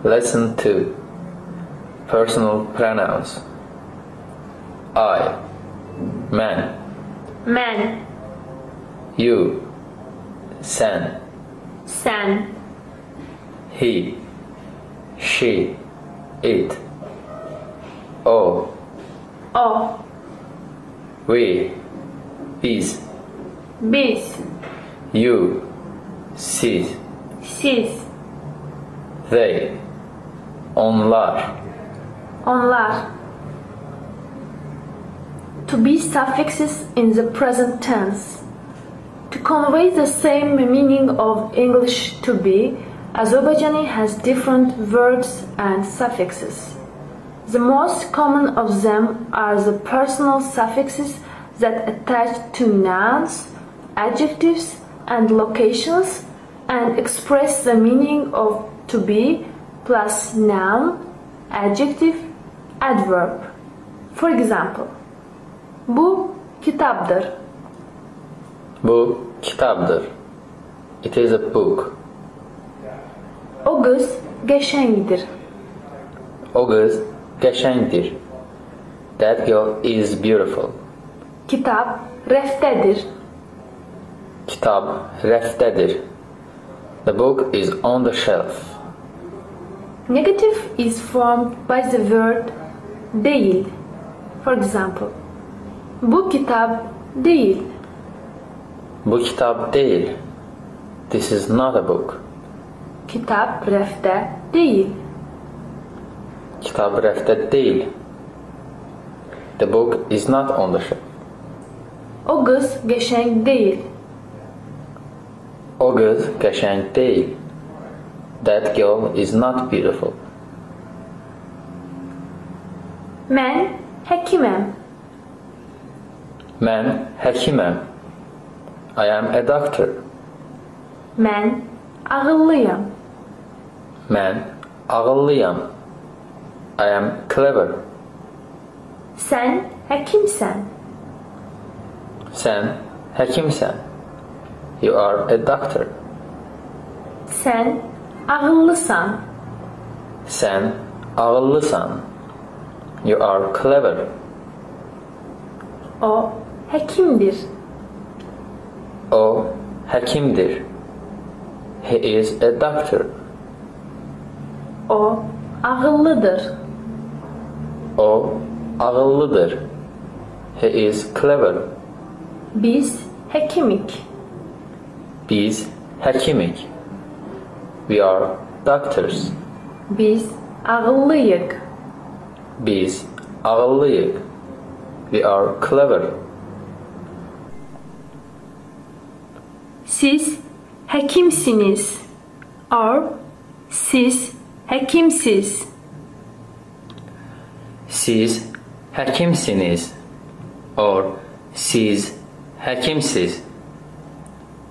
Lesson 2. Personal pronouns. I, man. Man, You, sen. sen, He, she, it. O, o, we, biz. biz, You, siz. siz, They, onlar. onlar. To be suffixes in the present tense. To convey the same meaning of English to be, Azerbaijani has different verbs and suffixes. The most common of them are the personal suffixes that attach to nouns, adjectives, and locations and express the meaning of to be plus noun, adjective, adverb. For example, bu kitaptır. Bu kitaptır. It is a book. O kız geçengidir. O kız geçendir. That girl is beautiful. Kitap reftedir. Kitap reftedir. The book is on the shelf. Negative is formed by the word değil. For example, bu kitap değil. Bu kitap değil. This is not a book. Kitap refte değil. Kitap rəfdə değil. The book is not on the shelf. O kız geçen değil. O qız qəşəng değil. That girl is not beautiful. Ben hekimim. Mən həkiməm. I am a doctor. Ben ağıllıyım. Mən ağıllıyam. I am clever. Sen hekimsen. Sən həkimsən. You are a doctor. Sen ağıllısan. Sən ağıllısan. You are clever. O hekimdir. O həkimdir. He is a doctor. O ağıllıdır. O ağıllıdır. He is clever. Biz hekimik. Biz həkimik. We are doctors. Biz ağıllıyık. Biz ağıllıyıq. We are clever. Siz hekimsiniz. Or siz hekimsiz. Siz həkimsiniz. Or siz həkimsiz.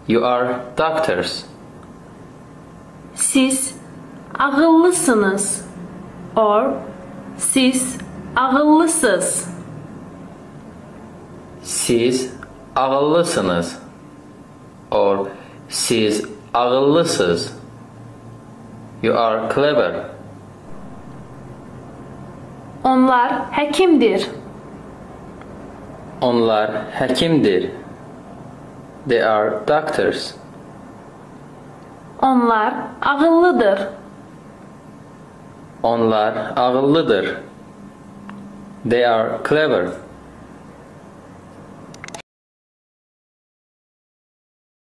You are doctors. Siz ağıllısınız. Or siz ağıllısız. Siz ağıllısınız. Or siz ağıllısız. You are clever. Onlar hekimdir. Onlar həkimdir. They are doctors. Onlar ağıllıdır. Onlar ağıllıdır. They are clever.